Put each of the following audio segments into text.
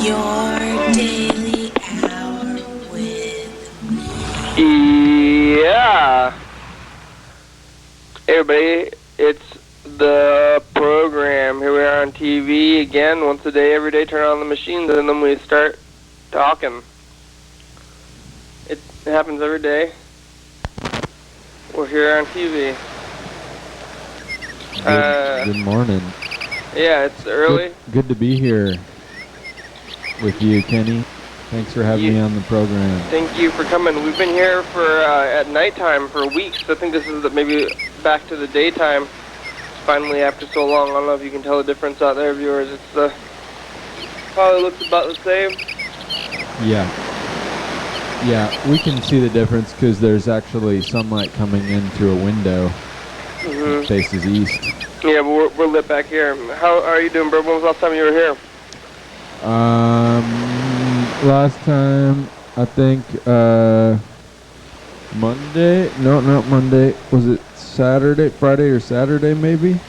Your daily hour with Yeah. Hey everybody, it's the program. Here we are on TV again, once a day, every day. Turn on the machines, and then we start talking. It happens every day. We're here on TV. Good morning. Yeah, it's early. Good to be here with you, Kenny. Thanks for having me on the program. Thank you for coming. We've been here for at nighttime for weeks. I think this is maybe back to the daytime. Finally, after so long, I don't know if you can tell the difference out there, viewers. It's probably looks about the same. Yeah, we can see the difference because there's actually sunlight coming in through a window. Mm-hmm. It faces east. Yeah, but we're lit back here. How are you doing, Bert? When was the last time you were here? Last time, I think, Monday? No, not Monday. Was it Saturday, Friday or Saturday maybe?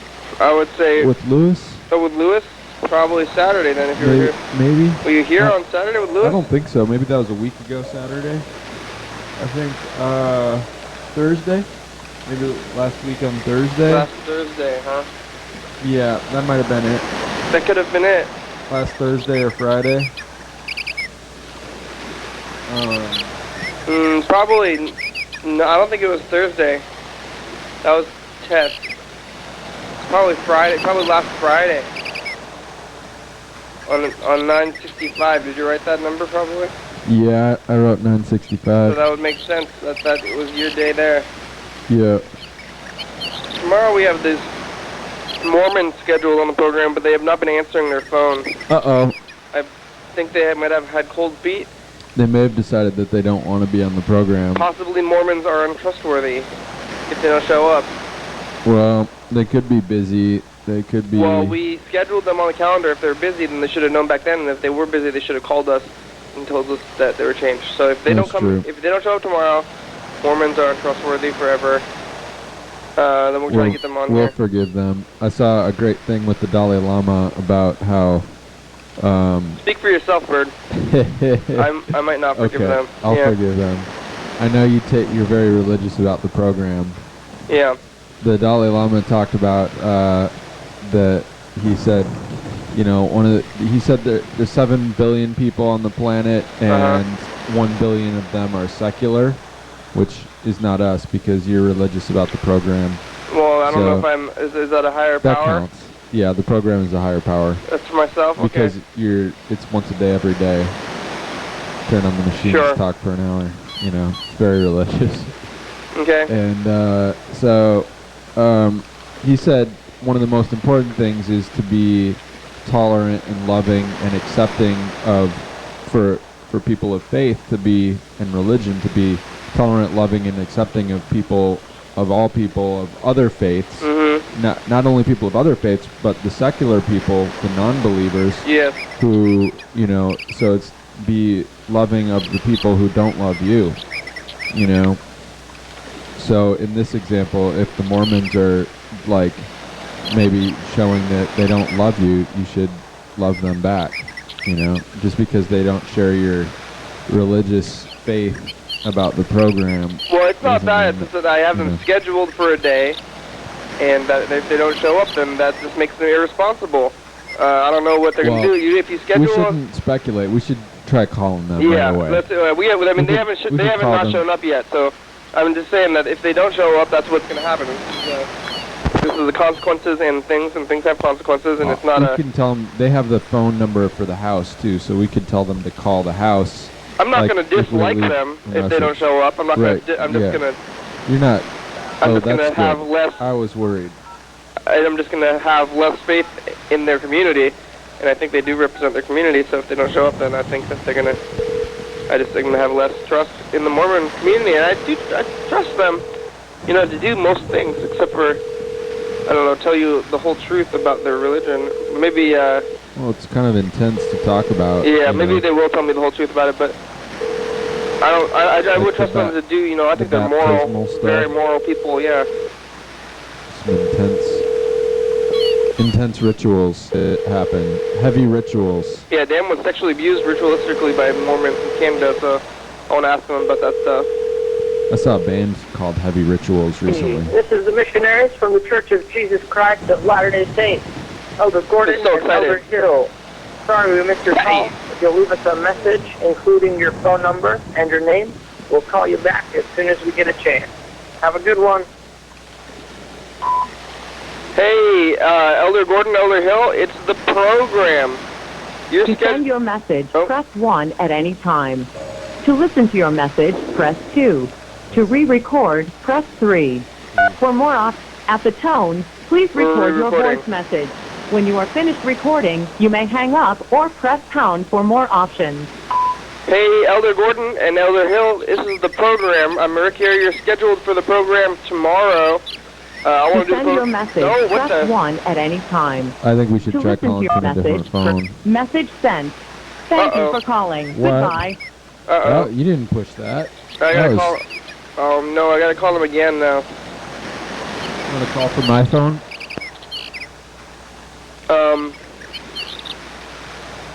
I would say... With Lewis? Oh, with Lewis? Probably Saturday then if you were here. Maybe. Were you here on Saturday with Lewis? I don't think so. Maybe that was a week ago Saturday. I think, Thursday? Maybe last week on Thursday? Last Thursday, huh? Yeah, that might have been it. That could have been it. Last Thursday or Friday? Probably... No, I don't think it was Thursday. That was test. Probably Friday. Probably last Friday. On 965. Did you write that number probably? Yeah, I wrote 965. So that would make sense that it was your day there. Yeah. Tomorrow we have this Mormon scheduled on the program, but they have not been answering their phone. Uh-oh. I think they might have had cold feet. They may have decided that they don't want to be on the program. Possibly Mormons are untrustworthy if they don't show up. Well, they could be busy. They could be... Well, we scheduled them on the calendar. If they're busy, then they should have known back then. And if they were busy, they should have called us and told us that they were changed. So if they don't come, if they don't show up tomorrow, Mormons are untrustworthy forever. Then we'll try to get them on We'll here. forgive them. I saw a great thing with the Dalai Lama about how... Speak for yourself, Bird. I might not forgive them. I'll forgive them. I know you're very religious about the program. Yeah. The Dalai Lama talked about he said, you know, he said there's 7 billion people on the planet and 1 billion of them are secular, which is not us because you're religious about the program. Well, I don't know if is that a higher that power? That counts. Yeah, the program is a higher power. That's for myself? Because okay. It's once a day, every day. Turn on the machine, talk for an hour. You know, it's very religious. Okay. And he said one of the most important things is to be tolerant and loving and accepting for people of faith to be, and religion to be tolerant, loving, and accepting of people, of all people, of other faiths. Mm-hmm. Not only people of other faiths, but the secular people, the non-believers. Yes. Who, you know, so it's be loving of the people who don't love you, you know. So in this example, if the Mormons are like maybe showing that they don't love you, you should love them back, you know, just because they don't share your religious faith about the program. Well, it's not that. It's that I have them scheduled for a day, and that if they don't show up, then that just makes them irresponsible. I don't know what they're going to do. If you schedule, we shouldn't speculate. We should try calling them right away. I mean, they haven't not shown up yet. So I'm just saying that if they don't show up, that's what's going to happen. This is the consequences, and things have consequences, and it's not We can tell them they have the phone number for the house too, so we could tell them to call the house. I'm not going to dislike them if they don't show up. I'm not going to. I'm just going to. You're not. I'm just going to have less. I was worried. I'm just going to have less faith in their community, and I think they do represent their community. So if they don't show up, then I think that they're going to have less trust in the Mormon community, and I trust them, you know, to do most things except for, I don't know, tell you the whole truth about their religion. Maybe. Well, it's kind of intense to talk about. Yeah, maybe they will tell me the whole truth about it, but I would trust them to do, you know, I think they're moral, very moral people, yeah. Some intense intense rituals happen. Heavy rituals. Yeah, Dan was sexually abused ritualistically by Mormons in Canada, so I want to ask him about that stuff. I saw a band called Heavy Rituals recently. This is the missionaries from the Church of Jesus Christ of Latter-day Saints. Elder Gordon I'm so and Elder excited. Hill. Sorry we missed your call. If you'll leave us a message, including your phone number and your name, we'll call you back as soon as we get a chance. Have a good one. Hey, Elder Gordon, Elder Hill, it's the program. Your To send your message, press 1 at any time. To listen to your message, press 2. To re-record, press 3. For more at the tone, please record your re-recording. voice message. When you are finished recording, you may hang up or press pound for more options. Hey, Elder Gordon and Elder Hill, this is the program. I'm Rick here. You're scheduled for the program tomorrow. I To want to do send your message, No, what press the? 1 at any time. I think we should To try listen to calling your from a different message, phone. message sent. Thank Uh-oh. you for calling. What? Goodbye. Uh-oh. Oh, you didn't push that. I gotta That call. was- Oh no, I gotta call him again now. You want to call from my phone?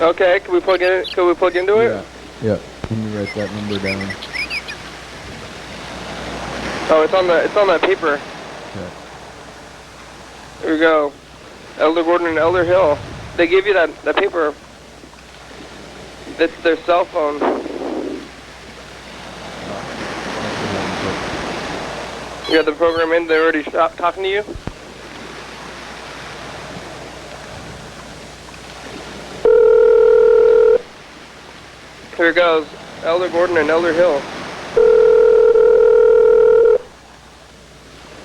Okay, can we plug in? Can we plug into it? Yeah. Let me write that number down. Oh, it's on that paper. Okay. Here we go. Elder Gordon and Elder Hill. They give you that paper. That's their cell phone. You got the program in. They're already talking to you. Here it goes. Elder Gordon and Elder Hill.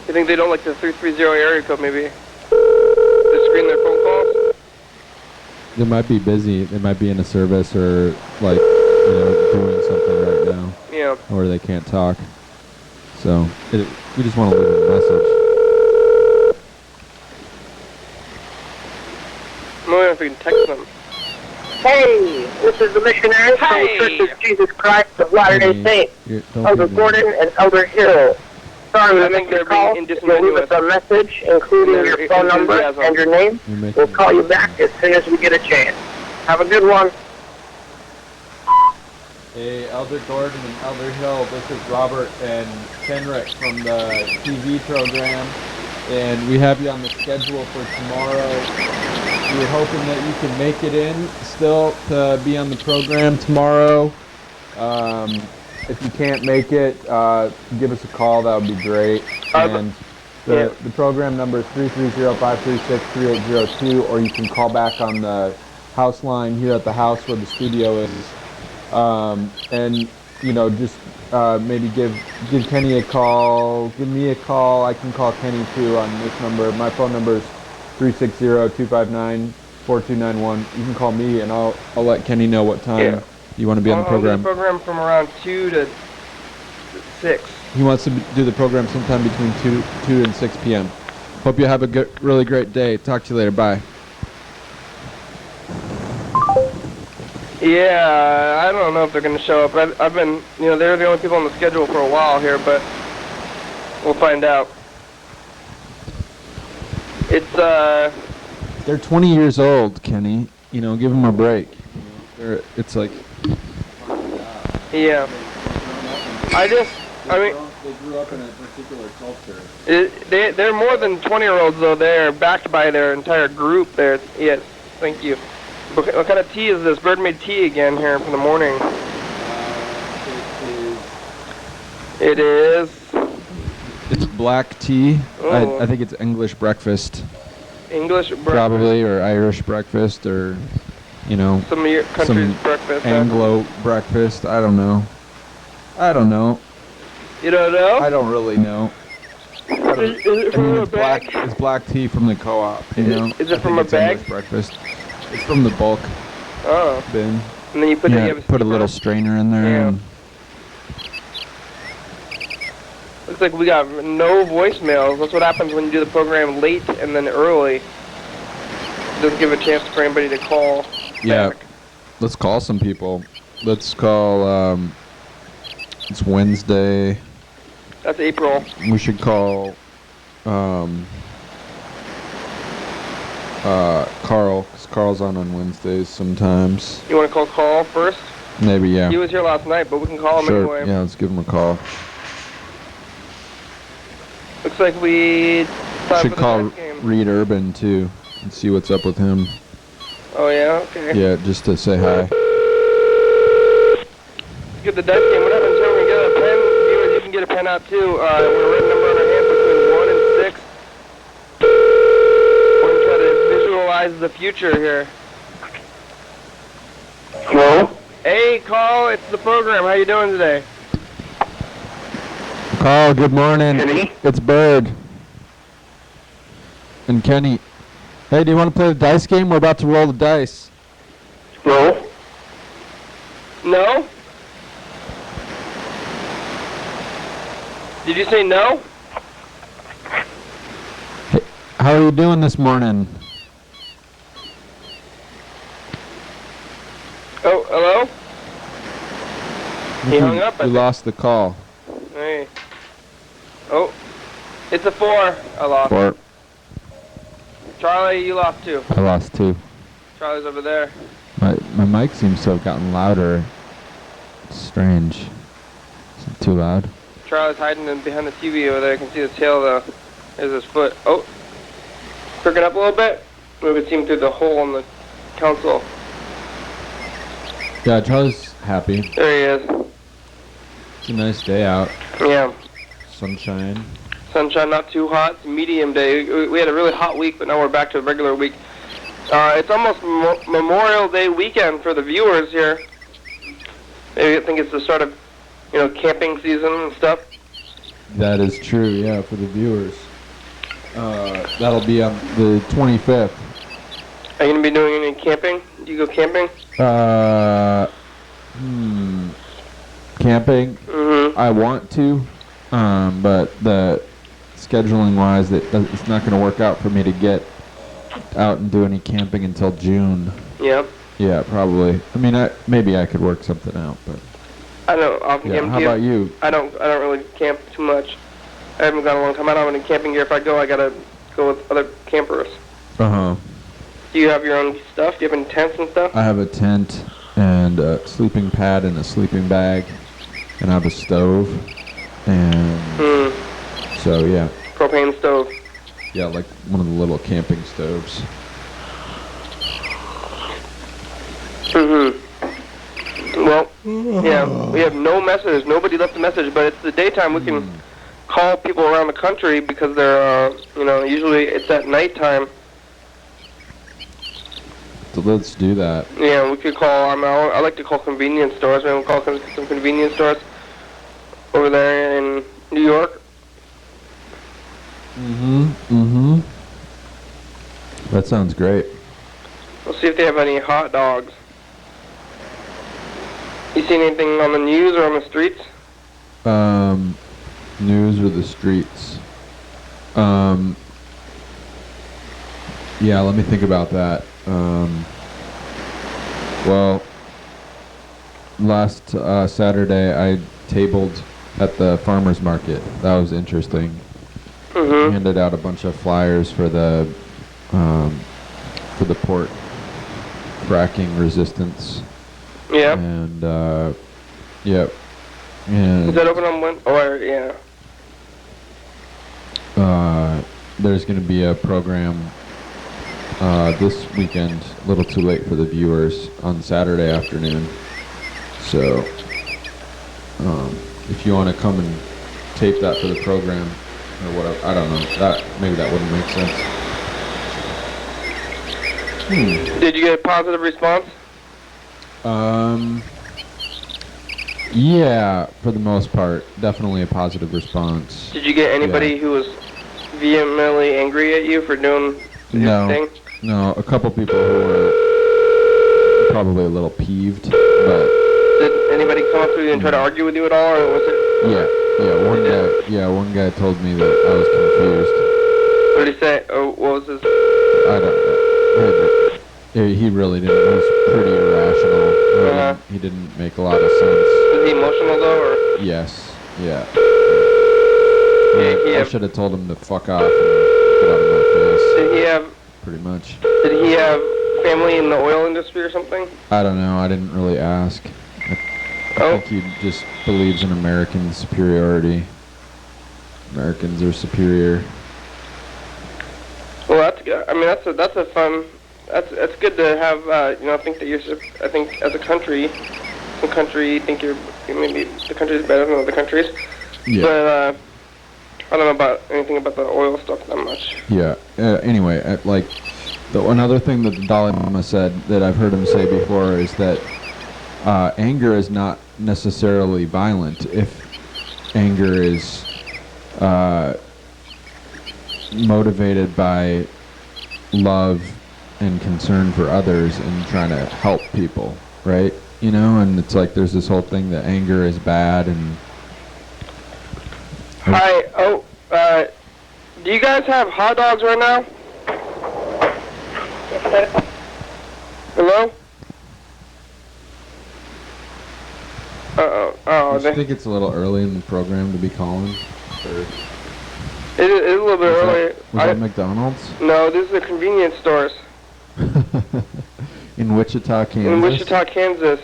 You think they don't like the 330 area code, maybe? To screen their phone calls? They might be busy. They might be in a service or, like, doing something right now. Yeah. Or they can't talk. So, we just want to leave them a message. I'm wondering if we can text them. Hey, this is the missionaries from the Church of Jesus Christ of Latter-day Hey, Saints. don't Elder be mean. Gordon and Elder Hill. Sorry we I missed think your they're call. being If you'll leave us a message, including Their your phone number enthusiasm. and your name, You're making we'll call you back as soon as we get a chance. Have a good one. Hey, Elder Gordon and Elder Hill, this is Robert and Kenrick from the TV program, and we have you on the schedule for tomorrow. We were hoping that you can make it in still to be on the program tomorrow. If you can't make it, give us a call, that would be great. And the program number is 330-536-3802, or you can call back on the house line here at the house where the studio is. And just maybe give Kenny a call, give me a call. I can call Kenny too on this number. My phone number is 360-259-4291. You can call me and I'll let Kenny know what time you want to be on the program. I'll do the program from around 2 to 6. He wants to do the program sometime between 2 and 6 p.m. Hope you have a really great day. Talk to you later. Bye. Yeah, I don't know if they're going to show up. I've been, they're the only people on the schedule for a while here, but we'll find out. It's, They're 20 years old, Kenny. Give them a break. It's like... yeah. I mean... They grew up in a particular culture. They're more than 20-year-olds, though. They're backed by their entire group there. Yes, thank you. What kind of tea is this? Bird made tea again here for the morning. It is. It's black tea. Oh. I think it's English breakfast. English breakfast. Probably, or Irish breakfast, or, Some of your country's some breakfast. huh? Anglo breakfast. I don't know. You don't know? I don't really know. Is it from a It's bag? It's black tea from the co-op, Is it I from think a it's bag? English breakfast. It's from the bulk Oh. bin. And then you put, Yeah, you have put a steamer? little strainer in there. Yeah. And Looks like we got no voicemails. That's what happens when you do the program late and then early. It doesn't give a chance for anybody to call yeah, back. let's call some people. Let's call, it's Wednesday. That's April. We should call, Carl, 'cause Carl's on Wednesdays sometimes. You want to call Carl first? Maybe, yeah. He was here last night, but we can call him Sure, anyway. yeah, let's give him a call. Looks like we time Should for the call next game. Reed Urban, too, and see what's up with him. Oh yeah, okay. Yeah, just to say hi. Get the dice game. What happens here? We get a pen. Viewers, you can get a pen out too. We're a red number on our hand between 1 and 6. We're gonna try to visualize the future here. Hello? Hey, Carl, it's the program. How you doing today? Carl, good morning. Kenny? It's Bird. And Kenny. Hey, do you want to play the dice game? We're about to roll the dice. Hello? No? Did you say no? How are you doing this morning? Oh, hello? He hung up, I We think. lost the call. Hey. Oh, it's a 4. I lost. Or Charlie, you lost 2. I lost 2. Charlie's over there. My mic seems to have gotten louder. It's strange. Is it too loud? Charlie's hiding behind the TV over there. I can see the tail though. There's his foot. Oh, crooking up a little bit. We could see him through the hole in the console. Yeah, Charlie's happy. There he is. It's a nice day out. Yeah. Sunshine. Sunshine, not too hot. It's a medium day. We had a really hot week, but now we're back to a regular week. It's almost Memorial Day weekend for the viewers here. Maybe I think it's the start of, camping season and stuff. That is true, yeah, for the viewers. That'll be on the 25th. Are you gonna be doing any camping? Do you go camping? Camping? Mm-hmm. I want to, but the scheduling-wise, it's not going to work out for me to get out and do any camping until June. Yeah. Yeah, probably. I mean, maybe I could work something out, but I don't often yeah. camp. How about you? I don't really camp too much. I haven't gone a long time. I don't have any camping gear. If I go, I gotta go with other campers. Uh-huh. Do you have your own stuff? Do you have any tents and stuff? I have a tent and a sleeping pad and a sleeping bag, and I have a stove, and so yeah. Propane stove. Yeah, like one of the little camping stoves. Well, yeah, we have no message. Nobody left a message, but it's the daytime. We can call people around the country because they're, usually it's at nighttime. So let's do that. Yeah, we could call. I like to call convenience stores. Maybe we'll call some convenience stores over there in New York. That sounds great. We'll see if they have any hot dogs. You seen anything on the news or on the streets? News or the streets? Yeah, let me think about that. Well, last Saturday I tabled at the farmer's market. That was interesting. Handed out a bunch of flyers for the port fracking resistance. Yeah. And yep. And Is that open on Wednesday? Or yeah. there's going to be a program this weekend, a little too late for the viewers, on Saturday afternoon. So if you want to come and tape that for the program or whatever, I don't know. Maybe that wouldn't make sense. Did you get a positive response? Yeah, for the most part, definitely a positive response. Did you get anybody who was vehemently angry at you for doing your No. thing? No, a couple people who were probably a little peeved, but Did anybody come up to you and try to argue with you at all, or was it? one guy told me that I was confused. What did he say? Oh, what was his? I don't know. He really didn't. He was pretty irrational. He didn't make a lot of sense. Was he emotional though, or? Yes. Yeah. Did he I have, should have told him to fuck off and get out of my face. did he have pretty much. Did he have family in the oil industry or something? I don't know. I didn't really ask. I think he just believes in American superiority. Americans are superior. Well, that's good. I mean, that's a fun. That's good to have. I think that I think as a country, some country think maybe the country's better than other countries. Yeah. But I don't know about anything about the oil stuff that much. Yeah. Anyway, another thing that the Dalai Lama said that I've heard him say before is that anger is not necessarily violent if anger is motivated by love and concern for others and trying to help people, right? And it's like there's this whole thing that anger is bad and... Hi. Do you guys have hot dogs right now? Hello? I think it's a little early in the program to be calling. It is a little bit early. Was that McDonald's? No, this is the convenience stores. In Wichita, Kansas? In Wichita, Kansas.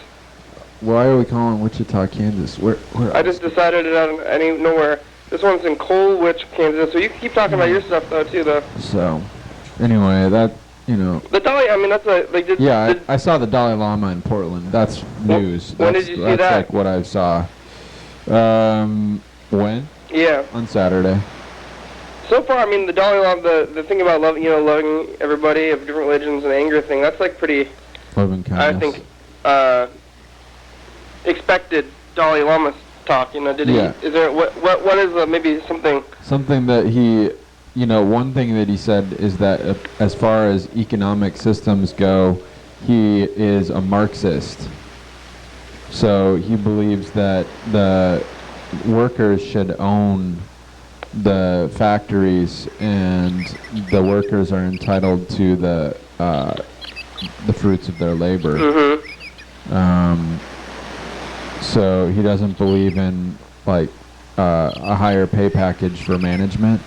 Why are we calling Wichita, Kansas? Where I just decided it out of nowhere. This one's in Colwich, Kansas. So you can keep talking about your stuff though too, though. So, anyway, that The Dalai. I mean, that's a Yeah, I saw the Dalai Lama in Portland. That's news. When did you see that? That's like what I saw. When? Yeah. On Saturday. So far, I mean, the Dalai Lama, the thing about loving everybody of different religions and anger thing, that's like pretty, Loving kindness. I think, expected Dalai Lama talk. Did he? Yeah. Is there what is maybe something? Something that he, one thing that he said is that as far as economic systems go, he is a Marxist. So he believes that the workers should own the factories and the workers are entitled to the fruits of their labor. Mm-hmm. So he doesn't believe in like a higher pay package for management.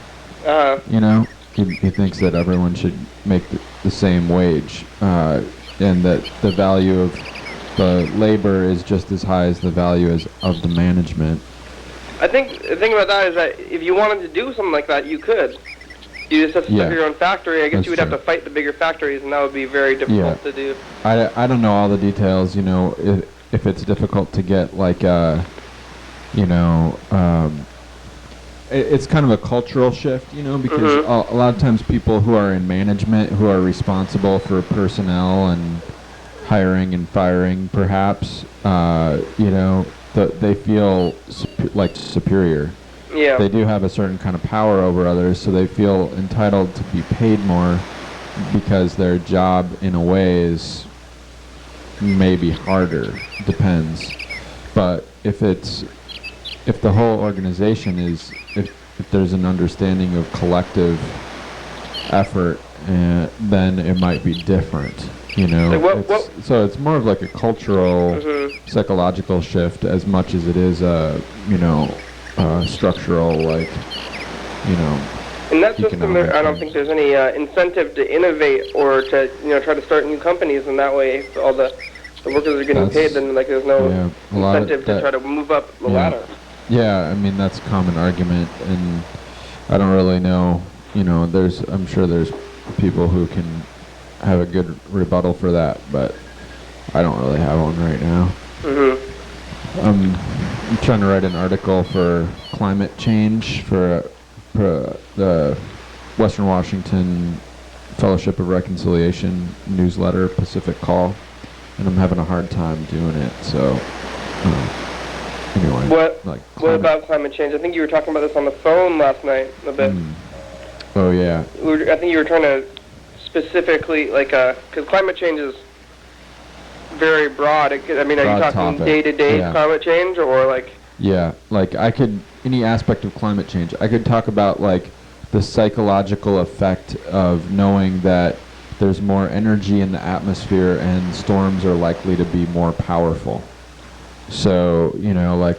He thinks that everyone should make the same wage, and that the value of the labor is just as high as the value of the management. I think the thing about that is that if you wanted to do something like that, you could. You just have to start your own factory. I guess you would have to fight the bigger factories, and that would be very difficult to do. I don't know all the details. If it's difficult to get like it's kind of a cultural shift, because a lot of times people who are in management, who are responsible for personnel and hiring and firing, perhaps, they feel like superior. Yeah. They do have a certain kind of power over others, so they feel entitled to be paid more because their job, in a way, is maybe harder. Depends. But if the whole organization is, if there's an understanding of collective effort, then it might be different. So it's more of like a cultural, psychological shift as much as it is a, structural, like, In that system, I don't think there's any incentive to innovate or to, try to start new companies. And that way, if all the workers are getting paid, then there's no incentive to try to move up the ladder. Yeah, I mean that's a common argument, and I don't really know. I'm sure there's people who can have a good rebuttal for that, but I don't really have one right now. I'm trying to write an article for climate change for the Western Washington Fellowship of Reconciliation newsletter, Pacific Call, and I'm having a hard time doing it. So anyway, what about climate change? I think you were talking about this on the phone last night a bit. Oh yeah. I think you were trying to specifically, because climate change is very broad. Are you talking day-to-day climate change, or like? Yeah, any aspect of climate change. I could talk about the psychological effect of knowing that there's more energy in the atmosphere and storms are likely to be more powerful. So,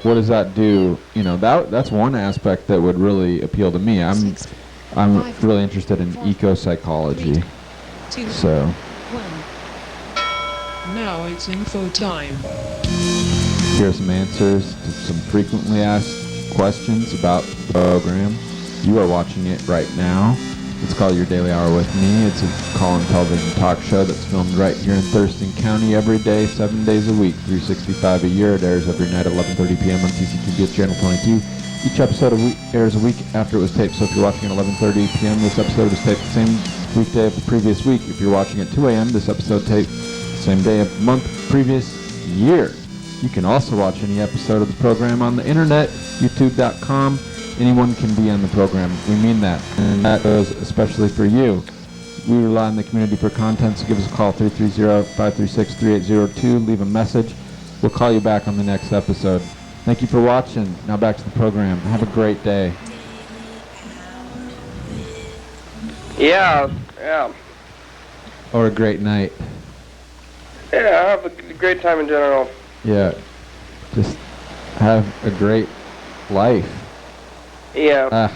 what does that do? That's one aspect that would really appeal to me. I'm really interested in eco-psychology. 2, So 1. Now it's info time. here are some answers to some frequently asked questions about the program. You are watching it right now. It's called Your Daily Hour with Me. It's a call-in television talk show that's filmed right here in Thurston County every day, 7 days a week, 365 a year. It airs every night at 11:30 p.m. on TCQBS Channel 22. Each episode airs a week after it was taped. So if you're watching at 11:30 p.m., this episode was taped the same weekday of the previous week. If you're watching at 2 a.m., this episode taped the same day of the month previous year. You can also watch any episode of the program on the internet, youtube.com. Anyone can be on the program. We mean that. And that goes especially for you. We rely on the community for content, so give us a call, 330-536-3802. Leave a message. We'll call you back on the next episode. Thank you for watching. Now back to the program. Have a great day. Yeah. Or a great night. Yeah, I have a great time in general. Yeah. Just have a great life. Yeah.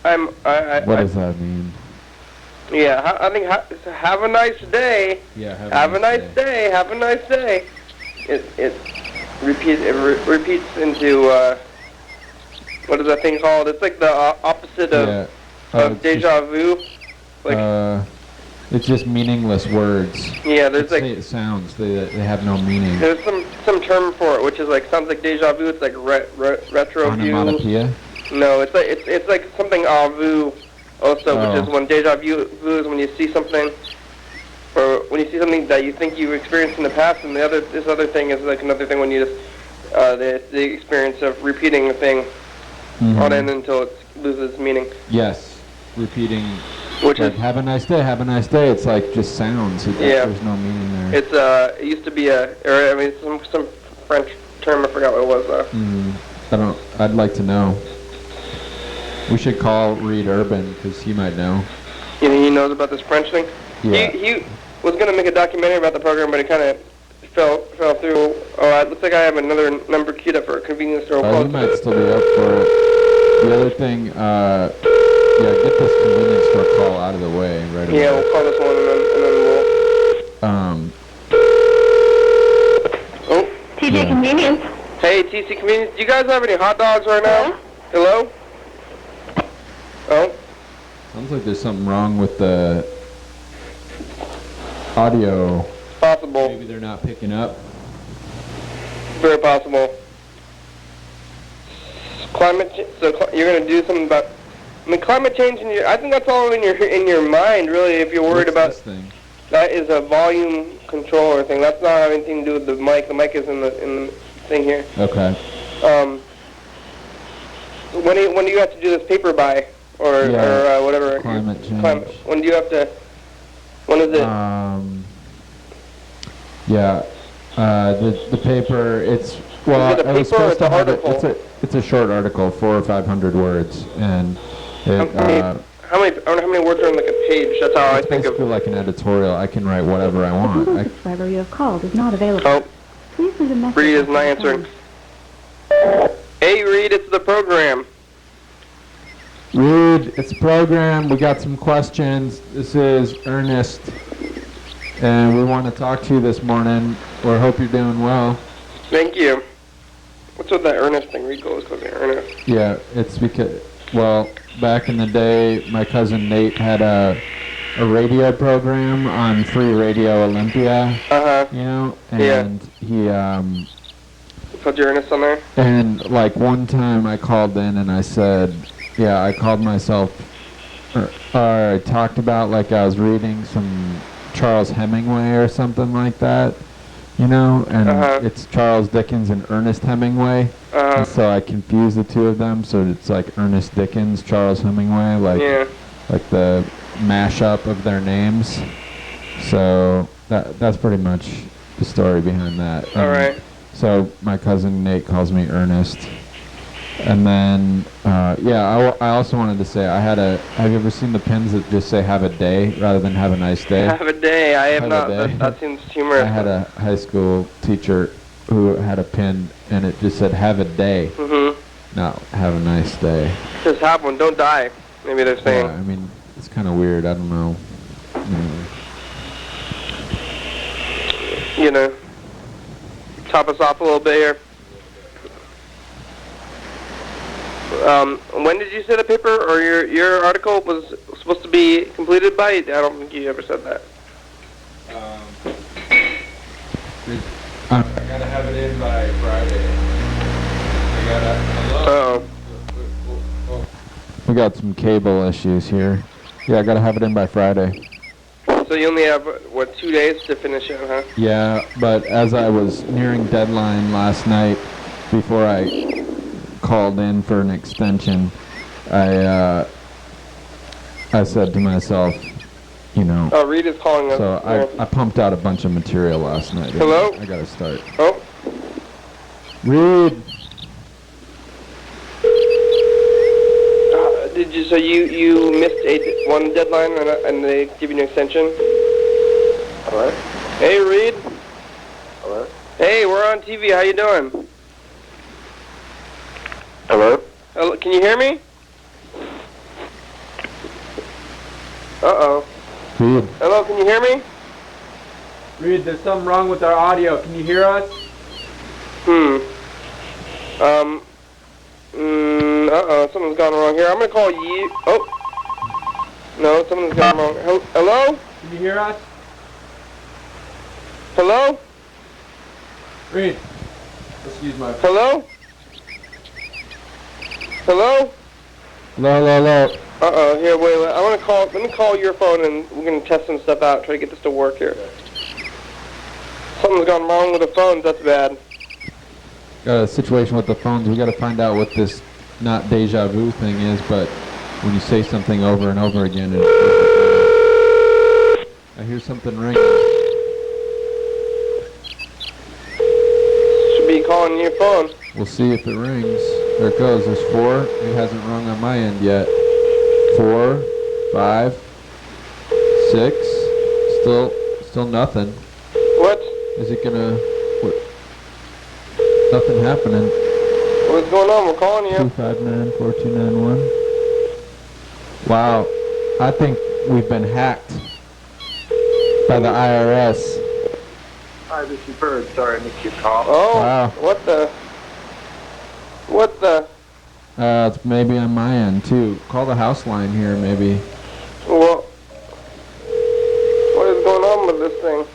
What does that mean? Yeah, I think have a nice day. Yeah, Have a nice day. Have a nice day. It repeats into what is that thing called? It's like the opposite of deja vu. Like it's just meaningless words. yeah, there's like it sounds. They have no meaning. there's some term for it, which is like sounds like deja vu. It's like retro view. Onomatopoeia? No, it's like something au vu also, which is when deja vu is when you see something, or when you see something that you think you experienced in the past, and this other thing is like another thing when you just the experience of repeating the thing on end until it loses meaning. Yes, repeating. Which like, is have a nice day. Have a nice day. It's like just sounds. There's no meaning there. it's it used to be some French term. I forgot what it was though. I'd like to know. We should call Reed Urban because he might know. You know, he knows about this French thing. Yeah. He was gonna make a documentary about the program, but it kind of fell through. Oh, it looks like I have another number queued up for a convenience store. Oh, he might still be up for it. The other thing, get this convenience store call out of the way right away. Yeah, we'll call this one and then we'll. TJ Convenience. Hey, TC Convenience, do you guys have any hot dogs right now? Hello? Oh? Sounds like there's something wrong with the audio. Possible. Maybe they're not picking up. Very possible. Climate change. So you're gonna do something about. I mean, climate change. I think that's all in your mind, really. If you're worried about. This thing? That is a volume controller thing. That's not have anything to do with the mic. The mic is in the thing here. Okay. When do you have to do this paper by or whatever? Climate change. When do you have to? When is it? The paper. It's Is it a I was paper or supposed it's to an have it. article? It's a short article, 400 or 500 words, and it. How many? I don't know how many words are on like a page. That's how I It's think of. basically like an editorial. I can write whatever I want. The subscriber you have called is not available. Oh, Please leave a message. Reed is after not the answering. tone. Hey, Reed, it's the program. Reed, it's a program. We got some questions. This is Ernest, and we want to talk to you this morning. We hope you're doing well. Thank you. What's with that Ernest thing? Reed goes calling me Ernest. Yeah, it's because, back in the day, my cousin Nate had a radio program on Free Radio Olympia, and he, Put your Ernest on there? and like one time I called in and I said, I called myself, or I talked about like I was reading some Charles Hemingway or something like that, and it's Charles Dickens and Ernest Hemingway, and so I confused the two of them, so it's like Ernest Dickens, Charles Hemingway, like the mashup of their names. So that's pretty much the story behind that. All right. So my cousin Nate calls me Ernest. And then, I also wanted to say, have you ever seen the pins that just say have a day rather than have a nice day? Have a day. I have Have not. a day. That seems humorous. I had a high school teacher who had a pin and it just said have a day, not have a nice day. Just have one. Don't die. Maybe they're saying. Yeah, I mean, it's kind of weird. I don't know. you know, top us off a little bit here. When did you say the paper or your article was supposed to be completed by? I don't think you ever said that. I gotta have it in by Friday. Oh. We got some cable issues here. Yeah, I gotta have it in by Friday. So you only have, what, 2 days to finish it, huh? Yeah, but as I was nearing deadline last night, before I called in for an extension, I said to myself, you know. Oh, Reed is calling us. So I pumped out a bunch of material last night. Hello? I gotta start. Oh. Reed. So you missed one deadline and they give you an extension? Hello? Hey, Reed. Hello? Hey, we're on TV. How you doing? Hello? Hello, can you hear me? Uh-oh. Reed. Hello, can you hear me? Reed, there's something wrong with our audio. Can you hear us? Uh-oh, something's gone wrong here. I'm gonna call you. Oh. No, something's gone wrong. Hello? Can you hear us? Hello? Reed. Let's use my... Hello? Hello? Hello. Uh-oh, here, wait, let me call your phone and we're gonna test some stuff out, try to get this to work here. Something's gone wrong with the phones, that's bad. Got a situation with the phones. We gotta find out what this not deja vu thing is, but when you say something over and over again, I hear something ringing. Should be calling your phone. We'll see if it rings. There it goes. There's 4. It hasn't rung on my end yet. 4, 5, 6. Still nothing. What? Is it gonna? What? Nothing happening. What's going on? We're calling you. 259-4291. Wow. I think we've been hacked by the IRS. Hi, this is Bird. Sorry I missed your call. Oh, Wow. What the? It's maybe on my end too. Call the house line here, maybe. What is going on with this thing?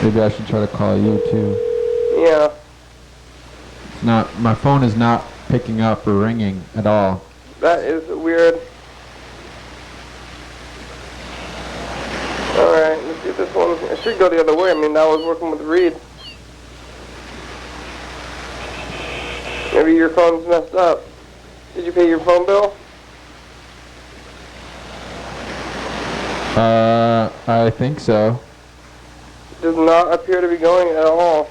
Maybe I should try to call you too. Yeah. It's not. My phone is not picking up or ringing at all. That is weird. Alright, let's get this one. I should go the other way. I mean, I was working with Reed. Maybe your phone's messed up. Did you pay your phone bill? I think so. Does not appear to be going at all.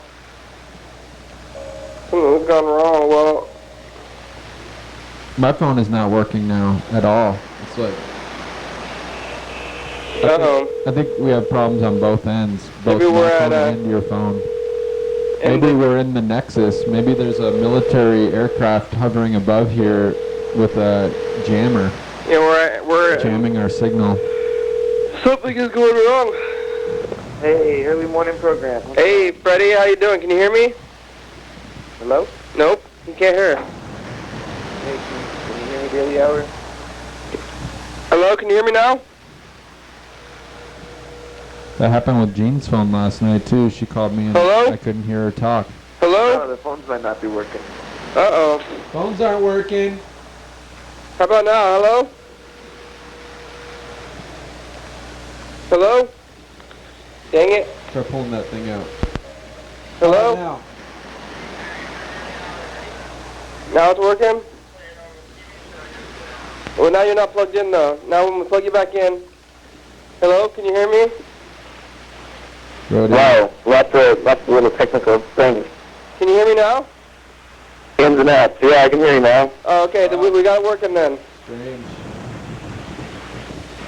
Something's gone wrong. Well, My phone is not working now at all. It's like... I think we have problems on both ends. Both Maybe my we're phone at and your phone. Maybe we're in the Nexus. Maybe there's a military aircraft hovering above here with a jammer. Yeah, we're jamming our signal. Something is going wrong. Hey, early morning program. Hey, Freddie, how you doing? Can you hear me? Hello? Nope, you can't hear. Hey, can you hear me, Daily Hour? Hello, can you hear me now? That happened with Jean's phone last night too. She called me and Hello? I couldn't hear her talk. Hello? Oh, the phones might not be working. Uh-oh. Phones aren't working. How about now? Hello? Hello? Dang it. Try pulling that thing out. Hello? Now. Now it's working? Well, now you're not plugged in, though. Now when we plug you back in. Hello? Can you hear me? Wow, lots of little technical things. Can you hear me now? Ins and outs. Yeah, I can hear you now. Oh, okay, then we got it working then. Strange.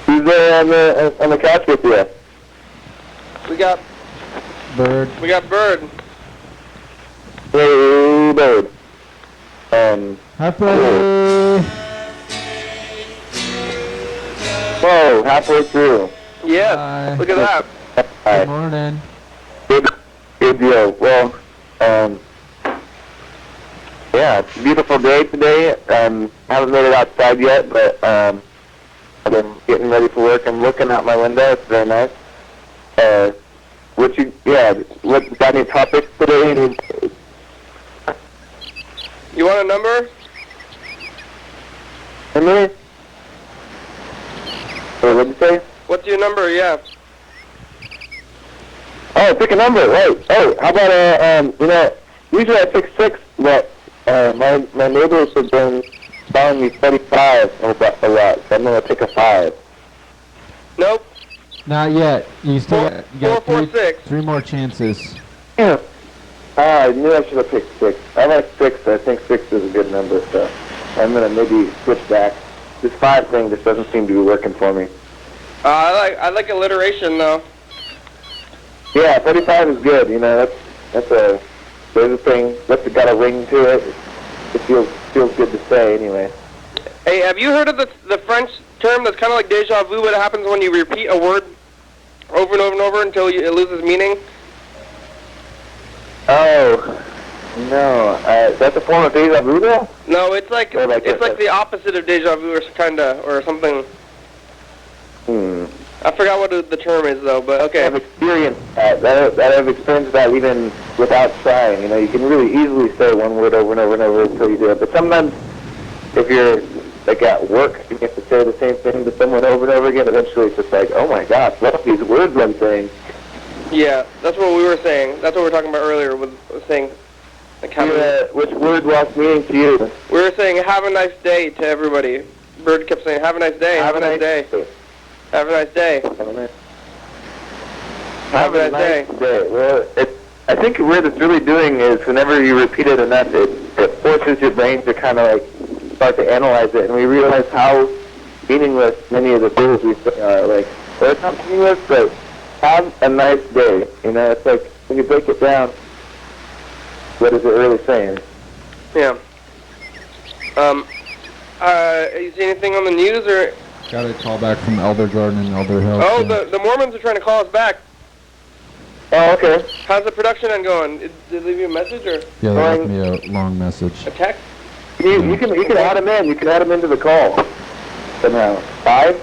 Who's there on the couch with you? We got Bird. Bird. Hey, Bird. Hi, Freddie. Whoa, halfway through. Yes, Hi. look at that. Good morning. Good deal. Well, yeah, it's a beautiful day today. Haven't made it outside yet, but I've been getting ready for work. I'm looking out my window. It's very nice. What got any topics today? You want a number? Emily? What'd you say? What's your number? Yeah. Oh, pick a number, right. Oh, how about, usually I pick 6, but my neighbors have been telling me 35 a lot, so I'm going to pick a 5. Nope. Not yet. You still you got 4, 6. 3 more chances. Yeah. I knew I should have picked 6. I like 6. I think 6 is a good number, so I'm going to maybe switch back. This 5 thing just doesn't seem to be working for me. I like alliteration though. Yeah, 35 is good. There's a thing that's got a ring to it. It feels good to say anyway. Hey, have you heard of the French term that's kind of like déjà vu? What happens when you repeat a word over and over and over until it loses meaning? Oh, no. That's a form of déjà vu, though? No, it's like the opposite of déjà vu, or something. I forgot what the term is though, but okay. I've experienced that. I've experienced that even without trying. You can really easily say one word over and over and over until you do it. But sometimes, if you're like at work and you have to say the same thing to someone over and over again, eventually it's just like, oh my gosh, what are these words I'm saying? Yeah, that's what we were saying. That's what we were talking about earlier with saying. Like Which word lost meaning to you? We were saying have a nice day to everybody. Bird kept saying have a nice day, have a nice day. Have a nice day. Have a nice day. Well, I think what it's really doing is whenever you repeat it enough, it forces your brain to kind of like start to analyze it, and we realize how meaningless many of the things we say are. Like, well, it's not meaningless, but have a nice day. It's like when you break it down, what is it really saying? Yeah. You see anything on the news or? Got a call back from Elder Jordan and Elder Hill. Oh, the Mormons are trying to call us back. Oh, okay. How's the production end going? Did they leave you a message or? Yeah, they left me a long message. A text? You can add them in. You can add them into the call somehow. 5.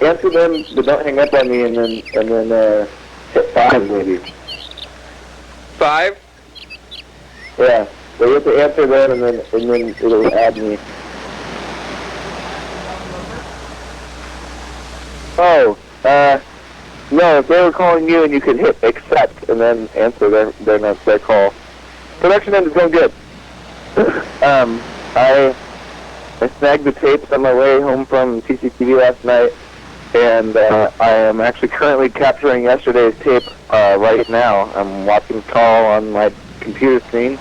Answer them, but don't hang up on me, and then hit 5 maybe. 5? Yeah. So you have to answer them, and then it'll add me. Oh, no, if they were calling you and you could hit accept and then answer their call. Production end is going good. I snagged the tapes on my way home from CCTV last night, and I am actually currently capturing yesterday's tape right now. I'm watching the call on my computer screen,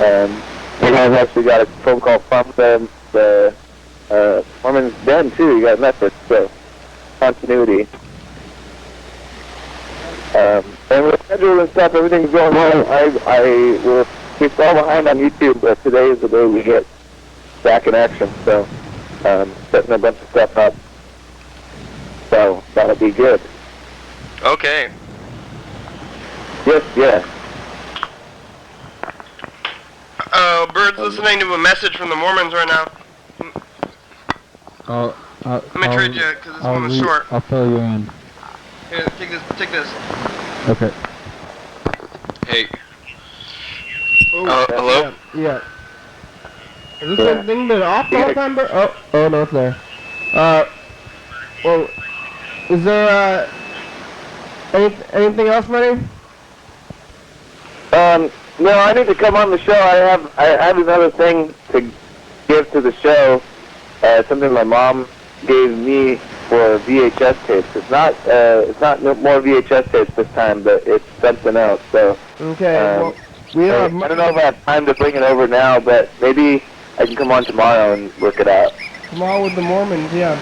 and I've actually got a phone call from the Mormon's den, too. You got a message, so continuity. And with schedule and stuff, everything's going well. We fell behind on YouTube, but today is the day we get back in action. So, setting a bunch of stuff up. So, that'll be good. Okay. Yes. Bird's listening to a message from the Mormons right now. Let me trade you, because this one was short. I'll fill you in. Here, take this. Okay. Hey. Hello? Yeah. Is this thing been off the whole time, bro? Oh, no, it's there. Well, is there, anything else, buddy? No, I need to come on the show. I have another thing to give to the show. Something my mom gave me for VHS tapes. It's not no more VHS tapes this time, but it's something else. So okay. Well, we have. I don't know if I have time to bring it over now, but maybe I can come on tomorrow and work it out. Tomorrow with the Mormons, yeah.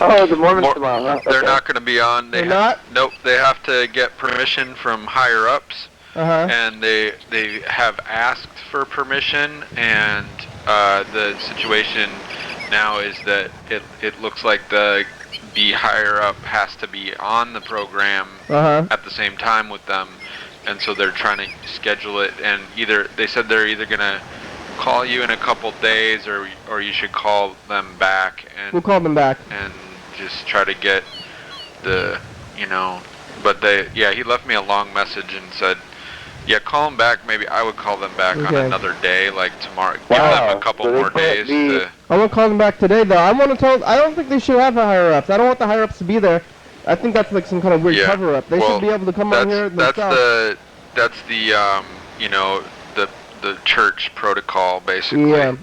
Oh, the Mormons tomorrow. Huh? They're not going to be on. They're not? Nope. They have to get permission from higher ups. And they have asked for permission, and the situation now is that it looks like the be higher up has to be on the program at the same time with them, and so they're trying to schedule it. And they said they're either gonna call you in a couple days, or you should call them back. And we'll call them back and just try to get the, you know. But he left me a long message and said, yeah, call them back. Maybe I would call them back on another day, like tomorrow. Give them a couple more days. I want to call them back today, though. I don't think they should have a higher ups. I don't want the higher ups to be there. I think that's like some kind of weird cover up. They should be able to come on here themselves. That's the you know, the church protocol, basically. Yeah.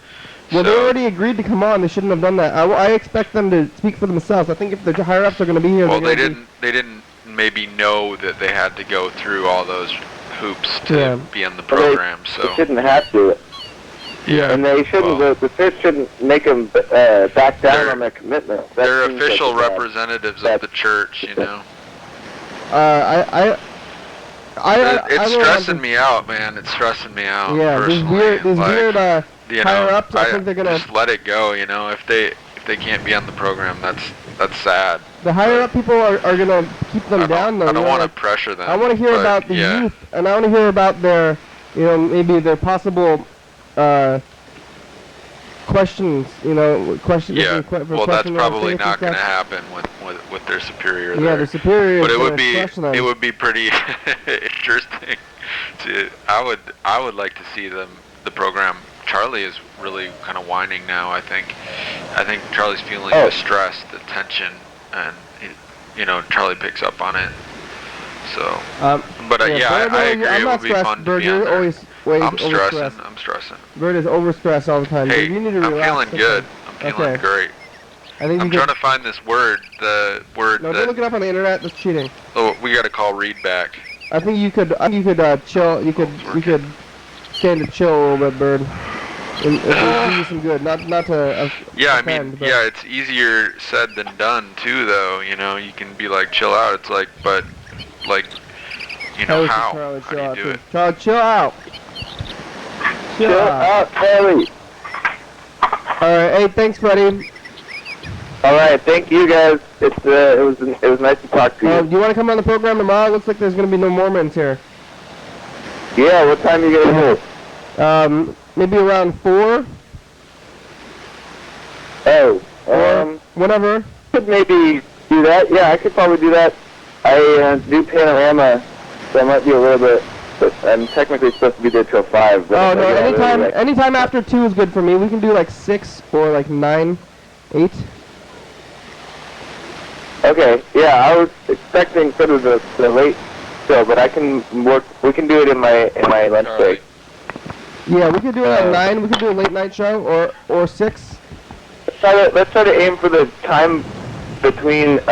Well, they already agreed to come on. They shouldn't have done that. I expect them to speak for themselves. I think if the higher ups are going to be here, well, they didn't maybe know that they had to go through all those hoops to be on the program. So they shouldn't have to. Yeah. And they shouldn't. The church shouldn't make them back down on their commitment. They're official representatives of the church, you know. It's stressing me out, man. It's stressing me out. Yeah, personally. these weird higher ups. I think they're gonna just let it go. You know, if they can't be on the program, that's sad. The higher up people are gonna keep them down, though. I don't want to pressure them. I want to hear about the youth, and I want to hear about their, you know, maybe their possible questions. You know, questions. Yeah. Well, that's probably not going to happen with their superior. Yeah, their superior. But it would be pretty interesting. I would like to see the program. Charlie is really kind of whining now. I think Charlie's feeling the stress, the tension, and you know, Charlie picks up on it. So, but I agree. I'm it not would be fun to be on there. I'm stressing. Bird is overstressed all the time. Hey, you need to relax. I'm feeling good. I'm feeling great. I'm trying to find this word. The word. No, don't look it up on the internet. That's cheating. Oh, we got to call Reed back. I think you could chill. You could stand to chill a little bit, Bird. It will do you some good. Not to. Yeah, I mean, it's easier said than done too, though. You know, you can be like, chill out. It's like, but like, you know, how do you do it? Charlie, chill out. Chill out, Charlie. Alright, hey, thanks, buddy. Alright, thank you guys. It was nice to talk to you. Do you want to come on the program tomorrow? It looks like there's going to be no Mormons here. Yeah, what time are you going to do? Maybe around 4. Oh, whatever. Could maybe do that. Yeah, I could probably do that. I do Panorama, so I might be a little bit. But I'm technically supposed to be there till 5. Oh no, anytime after 2 is good for me. We can do like 6 or like 9, 8. Okay, yeah, I was expecting sort of the late show, but I can work. We can do it in my lunch break. Yeah, we could do it at 9. We could do a late night show or 6. Let's try to aim for the time between 4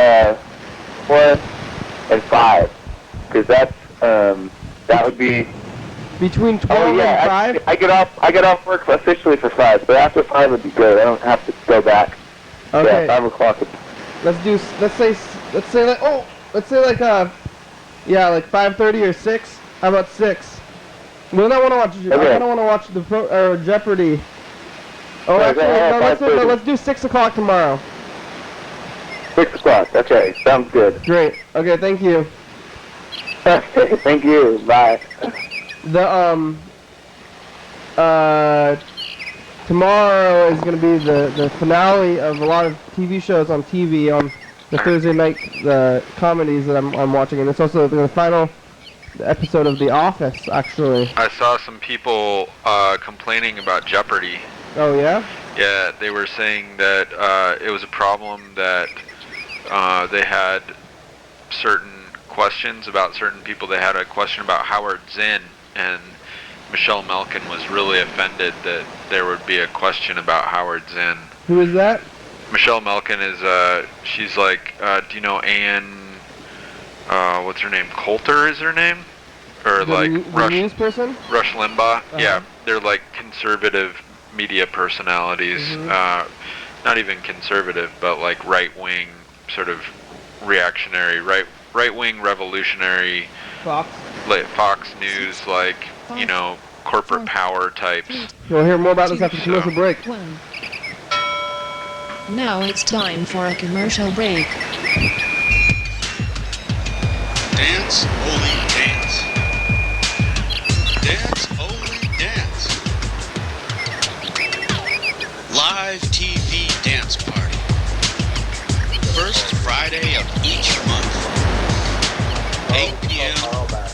and 5, because that's that would be between 12 and 5. I get off work officially for 5, but after 5 would be good. I don't have to go back. Okay. Yeah, 5 o'clock. Let's say like 5:30 or 6. How about 6? We don't want to watch. Okay. I don't want to watch the Jeopardy. Oh, actually, no, let's do 6 o'clock tomorrow. 6 o'clock. Okay, sounds good. Great. Okay, thank you. Thank you. Bye. Tomorrow is going to be the finale of a lot of TV shows on TV on the Thursday night comedies that I'm watching, and it's also the final episode of The Office, actually. I saw some people complaining about Jeopardy. Oh, yeah? Yeah, they were saying that it was a problem that they had certain questions about certain people. They had a question about Howard Zinn, and Michelle Malkin was really offended that there would be a question about Howard Zinn. Who is that? Michelle Malkin is, she's like, do you know Ann, what's her name? Coulter is her name? Or the Rush. News person? Rush Limbaugh. Yeah, they're like conservative media personalities. Not even conservative, but like right-wing, sort of reactionary, right-wing revolutionary. Fox. Like Fox News, like, you know, corporate power types. You'll hear more about this after the commercial break. Now it's time for a commercial break. Dance, Only Dance. Dance, Only Dance. Live TV dance party. First Friday of each month. 8 p.m.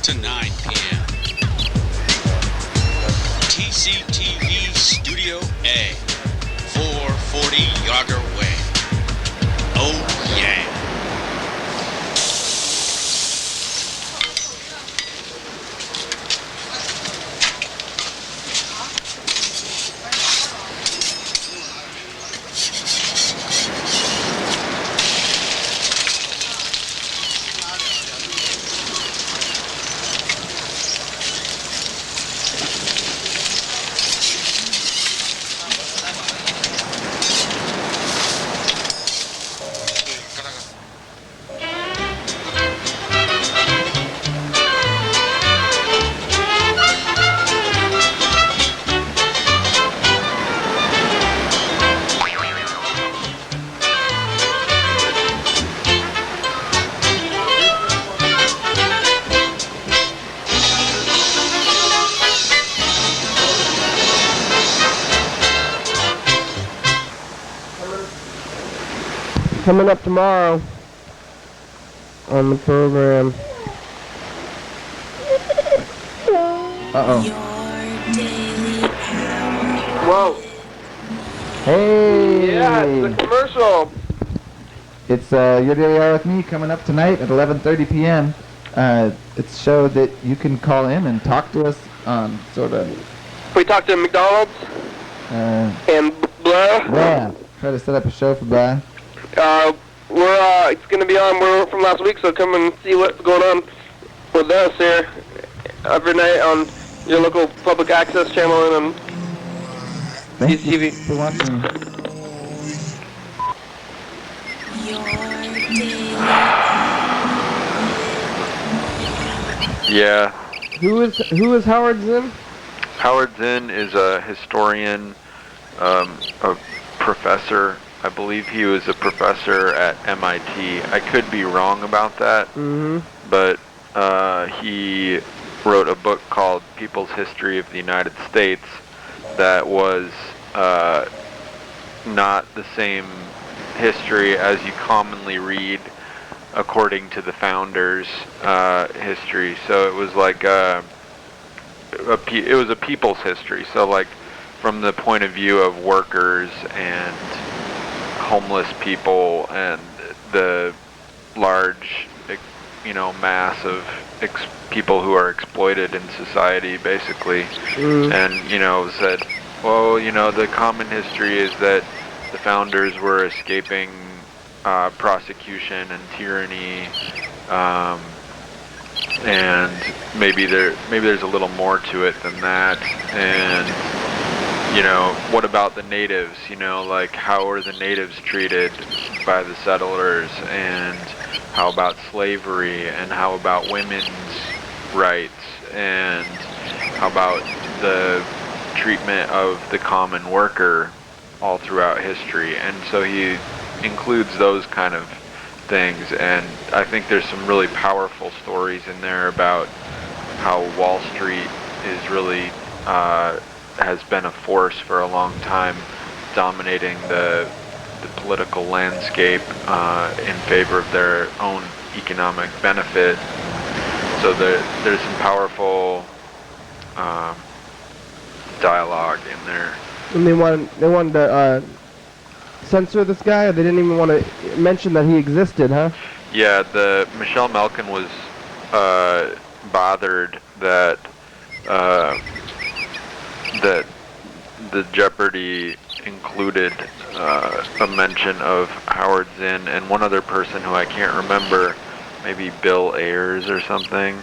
to 9 p.m. TCTV Studio A, 440 Yager Way. Oh yeah. Coming up tomorrow on the program. Uh-oh. Whoa. Hey! Yeah, it's a commercial. It's Your Daily Hour with me coming up tonight at 11:30 p.m. It's a show that you can call in and talk to us on, sort of. We talked to McDonald's and blah. Yeah, try to set up a show for Blah. It's gonna be on. We're from last week, so come and see what's going on with us here every night on your local public access channel and Thank you TV. for watching. Yeah. Who is Howard Zinn? Howard Zinn is a historian, a professor. I believe he was a professor at MIT. I could be wrong about that, but he wrote a book called People's History of the United States that was not the same history as you commonly read according to the founders' history. So it was like it was a people's history. So like from the point of view of workers and homeless people and the large, mass of people who are exploited in society, basically. And, said, well, the common history is that the founders were escaping prosecution and tyranny, and maybe there's a little more to it than that. And what about the natives? Like how are the natives treated by the settlers, and how about slavery, and how about women's rights, and how about the treatment of the common worker all throughout history. And so he includes those kind of things, and I think there's some really powerful stories in there about how Wall Street is really has been a force for a long time, dominating the political landscape in favor of their own economic benefit. So there's some powerful dialogue in there. And they wanted to censor this guy, or they didn't even want to mention that he existed, huh? Yeah, Michelle Malkin was bothered that that the Jeopardy included a mention of Howard Zinn and one other person who I can't remember, maybe Bill Ayers or something.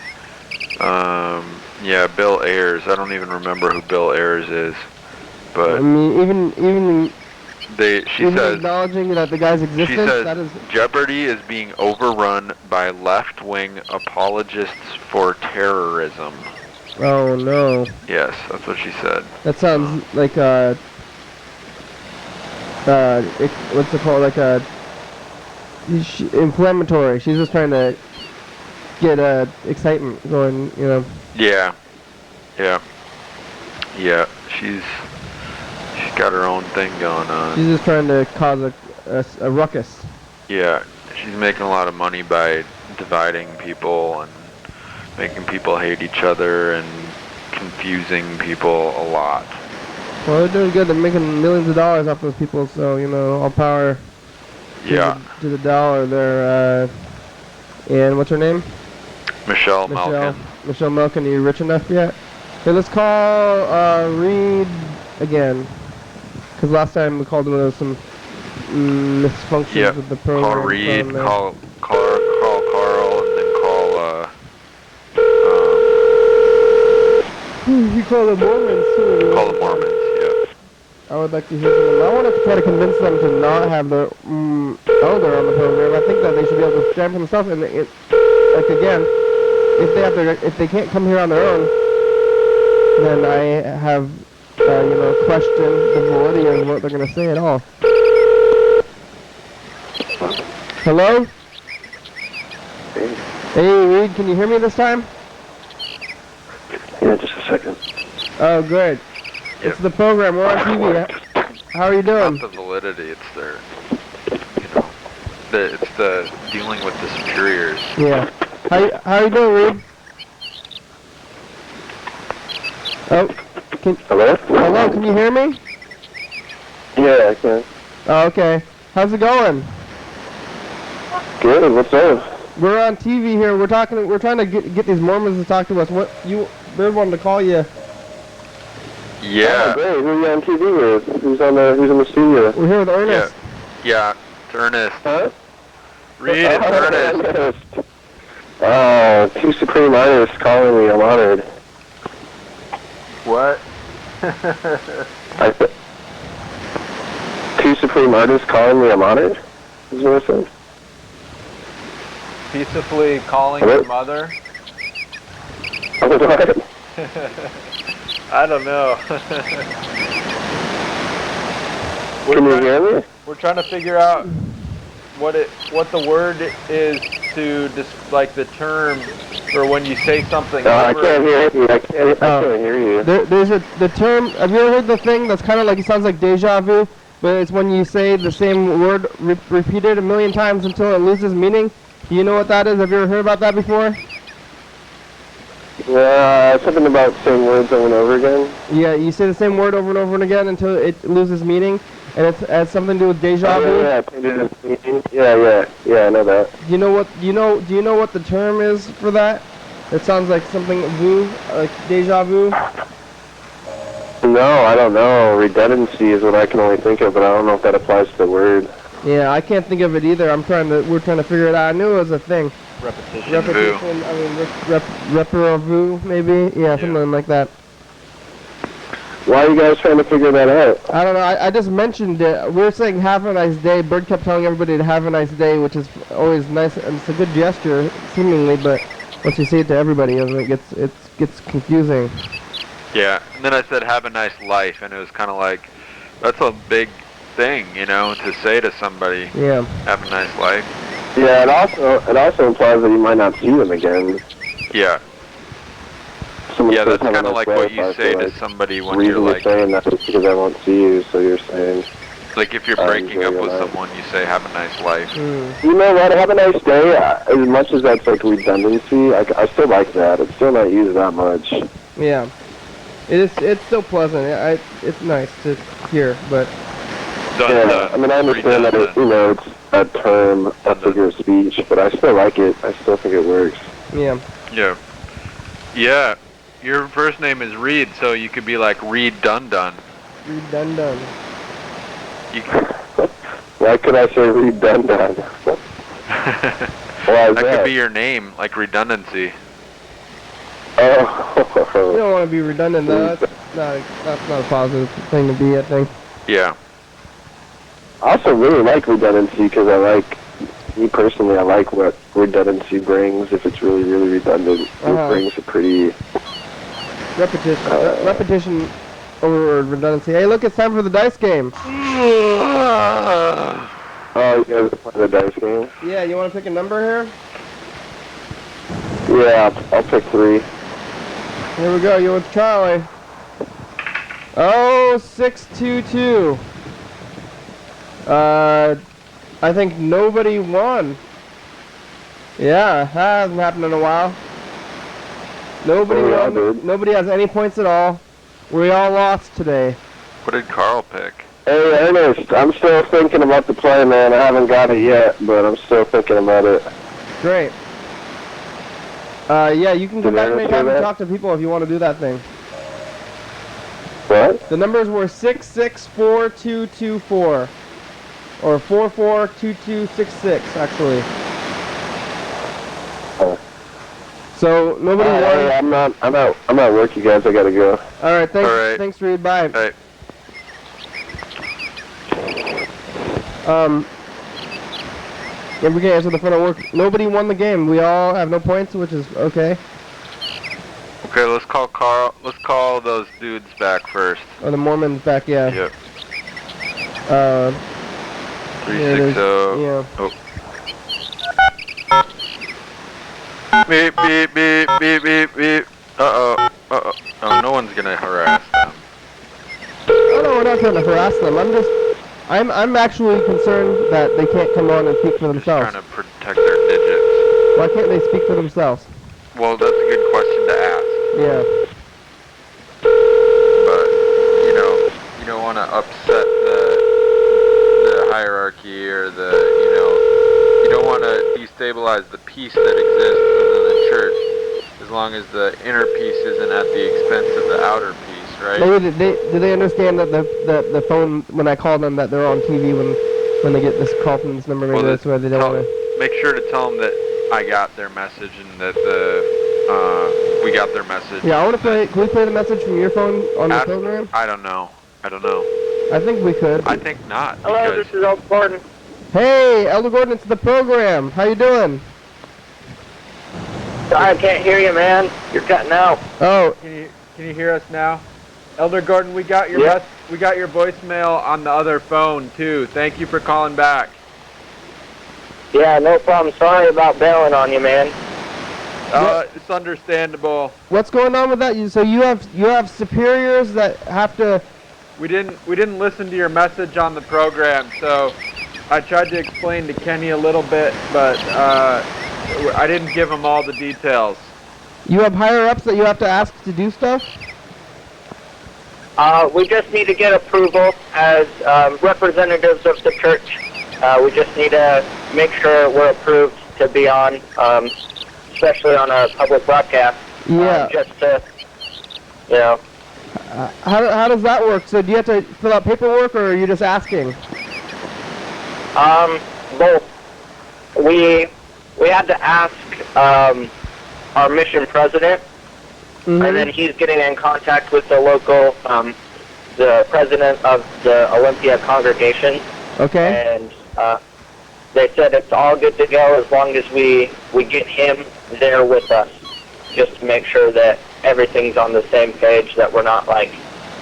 Yeah, Bill Ayers. I don't even remember who Bill Ayers is, but I mean, even she says acknowledging that the guy's existence. She says that is Jeopardy is being overrun by left-wing apologists for terrorism. Oh no. Yes, that's what she said. That sounds like what's it called? Like a inflammatory. She's just trying to get excitement going. You know. Yeah. She's got her own thing going on. She's just trying to cause a ruckus. Yeah, she's making a lot of money by dividing people and making people hate each other and confusing people a lot. Well, they're doing good. They're making millions of dollars off those people, so, you know, all power to the dollar. They're, and what's her name? Michelle Malkin. Michelle Malkin, are you rich enough yet? Okay, let's call Reed again. Because last time we called him, there was some misfunctions with the program. Call Reed, call Carl, and then call, you call the Mormons, too. Call the Mormons, yeah. I would like to hear from them. I want to try to convince them to not have their elder on the program. I think that they should be able to stand for themselves. And like again, if they can't come here on their own, then I have question the validity of what they're gonna say at all. Hello? Hey, Reed, can you hear me this time? Yeah, just a second. Oh, good. It's the program. We're on TV. How are you doing? Not the validity, it's their, it's the dealing with the superiors. Yeah. How you doing, Reed? Oh, Hello? Hello, can you hear me? Yeah, I can. Oh, okay. How's it going? Good, what's up? We're on TV here. We're trying to get these Mormons to talk to us. They're wanting to call you. Yeah. Oh, great. Who are you on TV with? Who's in the studio? We're here with Ernest. Yeah, it's Ernest. Huh? Reed, it's Ernest. Oh, two supreme artists calling me. I'm honored. What? Two supreme artists calling me. I'm honored? Is what I said? Peacefully calling Hello? your mother? What? I don't know. Can you hear me? We're trying to figure out what the word is to like the term for when you say something. No, I can't hear you. I can't hear you. There's the term. Have you ever heard the thing that's kind of like, it sounds like deja vu, but it's when you say the same word repeated a million times until it loses meaning? Do you know what that is? Have you ever heard about that before? Something about saying words over and over again. Yeah, you say the same word over and over again until it loses meaning, and it has something to do with deja vu. Yeah, I know that. Do you know what the term is for that? It sounds like something vu, like deja vu. No, I don't know. Redundancy is what I can only think of, but I don't know if that applies to the word. Yeah, I can't think of it either. We're trying to figure it out. I knew it was a thing. Repetition. I mean, repetition, maybe. Yeah, something like that. Why are you guys trying to figure that out? I don't know. I just mentioned it. We were saying have a nice day. Bird kept telling everybody to have a nice day, which is always nice, and it's a good gesture, seemingly. But once you say it to everybody, it gets confusing. Yeah, and then I said have a nice life, and it was kind of like, that's a big thing, to say to somebody. Yeah. Have a nice life. Yeah, it also implies that you might not see them again. Yeah. Someone Yeah, says, that's kind of like what you say to somebody when you're like, saying that is because I won't see you, so you're saying, like if you're breaking up with someone, you say have a nice life. You know what, have a nice day. As much as that's like redundancy, I still like that. It's still not used that much. Yeah. It's still pleasant. It's nice to hear, but... I mean, I understand that it's a term, a figure of speech, but I still like it. I still think it works. Yeah. Yeah. Yeah. Your first name is Reed, so you could be like Reed Dun-Dun. Reed Dun-Dun. Why could I say Reed Dun-Dun? Why is that? Could be your name, like redundancy. Oh. You don't want to be redundant, though. That's not a positive thing to be, I think. Yeah. I also really like redundancy because me personally, I like what redundancy brings. If it's really, really redundant, it brings a pretty... Repetition overword redundancy. Hey, look, it's time for the dice game. Oh, you guys are playing the dice game? Yeah, you want to pick a number here? Yeah, I'll pick 3. Here we go. You with Charlie. Oh, 622. I think nobody won. Yeah, that hasn't happened in a while. Nobody won. Nobody has any points at all. We all lost today. What did Carl pick? Hey, Ernest, I'm still thinking about the play, man. I haven't got it yet, but I'm still thinking about it. Great. Yeah, you can come Did back Ernest anytime do and that? talk to people if you want to do that thing. What? The numbers were 664224. Or 442266, actually. So nobody won. Hey, I'm at work, you guys. I gotta go. All right, thanks. All right. Thanks, Reed. Bye. Hey. Yeah, we can answer the front of work. Nobody won the game. We all have no points, which is okay. Okay, let's call Carl. Let's call those dudes back first. Oh, the Mormons back, yeah. Yep. 360. Yeah. Oh. Beep, beep, beep, beep, beep, beep. Uh-oh. Uh-oh. Oh, no one's gonna harass them. Oh no, we're not trying to harass them. I'm actually concerned that they can't come on and speak for themselves. Trying to protect their digits. Why can't they speak for themselves? Well, that's a good question to ask. Yeah. But, you don't want to upset the hierarchy or you don't want to destabilize the peace that exists within the church, as long as the inner peace isn't at the expense of the outer peace, right? Maybe do they understand that the phone, when I call them, that they're on TV when they get this call from this number? Maybe that's why they don't want to. Make sure to tell them that I got their message and that we got their message. Yeah, I want to play. Can we play the message from your phone on the program? I don't know. I think we could. I think not. Hello, this is Elder Gordon. Hey, Elder Gordon, it's the program. How you doing? I can't hear you, man. You're cutting out. Oh. Can you hear us now? Elder Gordon, we got your we got your voicemail on the other phone too. Thank you for calling back. Yeah, no problem. Sorry about bailing on you, man. It's understandable. What's going on with that? So you have superiors that have to. We didn't listen to your message on the program, so I tried to explain to Kenny a little bit, but I didn't give him all the details. You have higher ups that you have to ask to do stuff? We just need to get approval as representatives of the church. We just need to make sure we're approved to be on, especially on a public broadcast. Yeah. Just to, How does that work? So do you have to fill out paperwork, or are you just asking? Both. We had to ask our mission president, and then he's getting in contact with the local, the president of the Olympia congregation. Okay. And they said it's all good to go as long as we get him there with us, just to make sure that everything's on the same page, that we're not like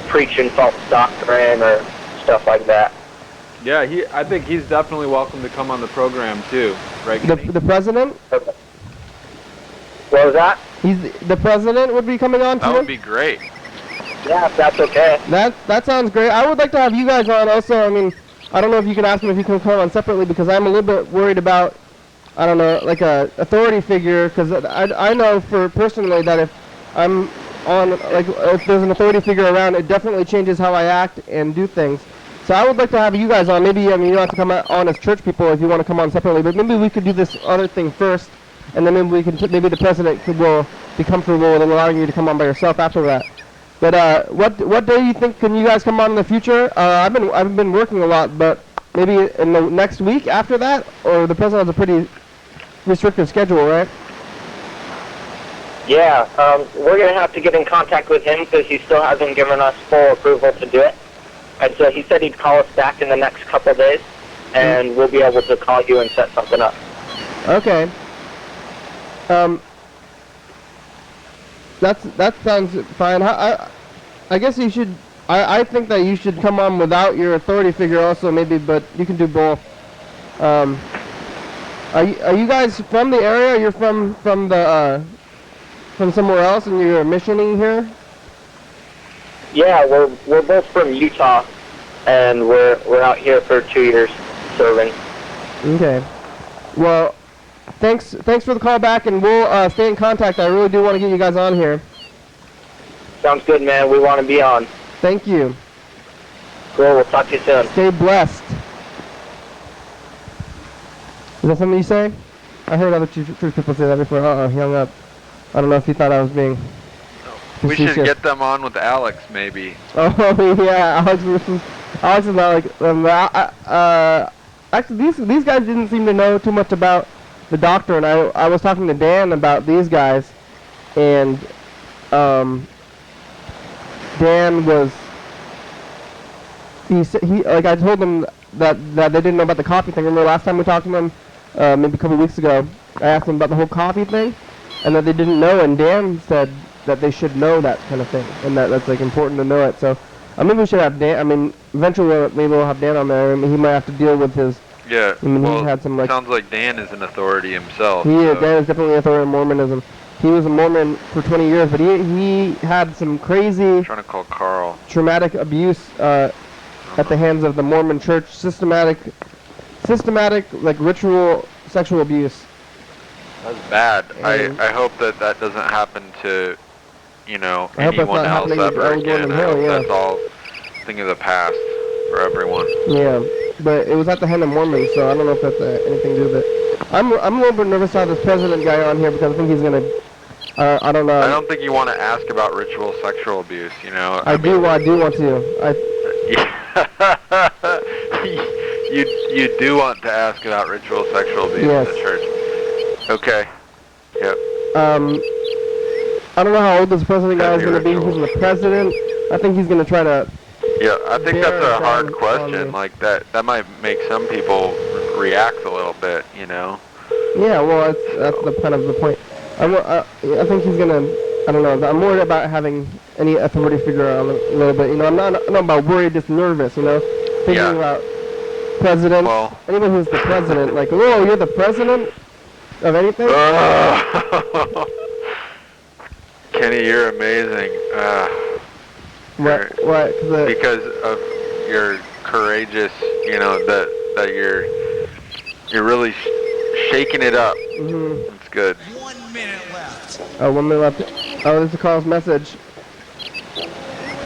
preaching false doctrine or stuff like that. Yeah, I think he's definitely welcome to come on the program too, right? The president? What was that? The president would be coming on too? That would be great. Yeah, if that's okay. That sounds great. I would like to have you guys on also. I mean, I don't know if you can ask him if he can come on separately, because I'm a little bit worried about, I don't know, like a authority figure, because I know personally that if I'm on, like, if there's an authority figure around, it definitely changes how I act and do things. So I would like to have you guys on. Maybe, I mean, you don't have to come on as church people if you want to come on separately, but maybe we could do this other thing first, and then maybe maybe the president will be comfortable with allowing you to come on by yourself after that. But what day do you think can you guys come on in the future? I've been working a lot, but maybe in the next week after that, or the president has a pretty restricted schedule, right? Yeah, we're going to have to get in contact with him because he still hasn't given us full approval to do it. And so he said he'd call us back in the next couple of days, and we'll be able to call you and set something up. Okay. That sounds fine. I guess you should I think that you should come on without your authority figure also maybe, but you can do both. Are you guys from the area? You're from somewhere else and you're missioning here? Yeah, we're both from Utah, and we're out here for 2 years serving. Okay. Well, thanks for the call back, and we'll stay in contact. I really do want to get you guys on here. Sounds good, man. We want to be on. Thank you. Cool. We'll talk to you soon. Stay blessed. Is that something you say? I heard other church people say that before. He hung up. I don't know if he thought I was being We should facetious. get them on with Alex, maybe. Oh yeah, Alex is not like actually these guys didn't seem to know too much about the doctrine. I was talking to Dan about these guys, and Dan was he like I told him that they didn't know about the coffee thing. Remember last time we talked to them, maybe a couple weeks ago, I asked them about the whole coffee thing, and that they didn't know, and Dan said that they should know that kind of thing, and that's like important to know it. So maybe we should have Dan. I mean, eventually maybe we'll have Dan on there. I mean, he might have to deal with his. Yeah. I mean, well, he had some like. sounds like Dan is an authority himself. He is. so- Dan is definitely an authority in Mormonism. He was a Mormon for 20 years, but he had some crazy. I'm trying to call Carl. Traumatic abuse at the hands of the Mormon Church. Systematic like ritual sexual abuse. That's bad. And- I hope that doesn't happen to, I hope that's anyone not else happening to ever Elder again. Gordon I Hill, hope yeah. that's all thing of the past for everyone. Yeah, but it was at the hand of Mormons, so I don't know if that's anything to do with it. I'm a little bit nervous to have this president guy on here because I think he's gonna. I don't know. I don't think you want to ask about ritual sexual abuse, I do want to. You do want to ask about ritual sexual abuse Yes. in the church. Okay. Yep. I don't know how old this president guy is Heavy gonna be. He's the president. I think he's gonna try to. Yeah, I think Bear that's a hard down on question. me. Like that might make some people react a little bit, Yeah, well, that's the kind of the point. I think he's gonna. I don't know. I'm worried about having any authority figure on a little bit. I'm not about worried, just nervous. Thinking Yeah. about president. Well. Anyone who's the president, like, oh, you're the president of anything. Kenny, you're amazing. What? Because of your courageous, that you're really shaking it up. Mm-hmm. It's good. 1 minute left. Oh, 1 minute left. Oh, this is Carl's message.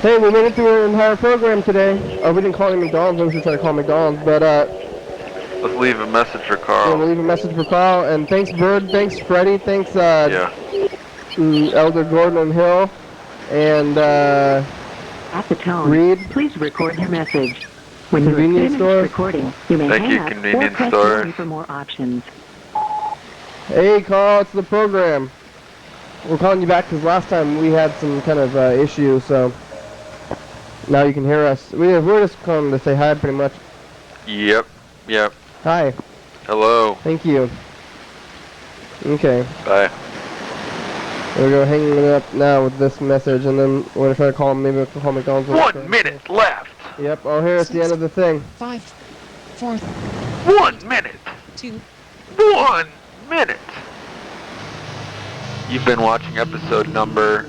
Hey, we made it through an entire program today. Oh, we didn't call him McDonald's. We should try to call McDonald's, but Let's leave a message for Carl. we'll leave a message for Carl. And thanks, Bird. Thanks, Freddie. Thanks, Yeah. Elder Gordon Hill, and At the tone, Reed. please record your message. When you are Convenience finished store. recording, you may Thank hang you, up convenience or press store. 1 for more options. Hey, Carl, it's the program. We're calling you back because last time we had some kind of issue, so now you can hear us. We're just calling to say hi, pretty much. Yep. Hi. Hello. Thank you. Okay. Bye. We're going to hang it up now with this message, and then we're going to try to call him. Maybe we'll call McDonald's. 1 minute left. Yep, oh, here it's the end of the thing. 5, 4, 1 minute. 2, 1 minute. You've been watching episode number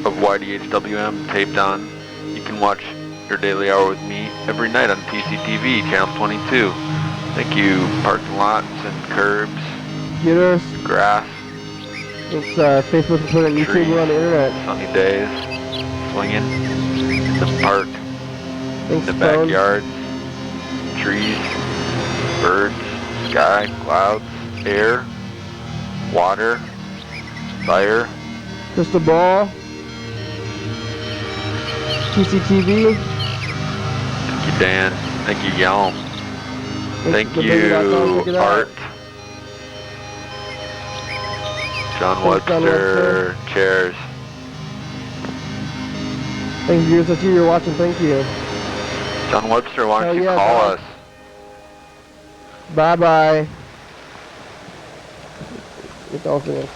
of YDHWM taped on. You can watch your daily hour with me every night on PCTV, channel 22. Thank you, parking lots and curbs, Computers. grass, It's Facebook and Twitter and YouTube. trees, We're on the internet. sunny days, swinging in the park, Thanks, in the phone. backyard, trees, birds, sky, clouds, air, water, fire. Crystal ball. PCTV. Thank you, Dan. Thank you, Yelm. Thank the baby.com, you, check it out. Art. John Thanks, John Webster, chairs. Thank you, viewers. That's you. You're watching. Thank you. John Webster, why don't Hell you yeah, call John. us? Bye bye. It's all good.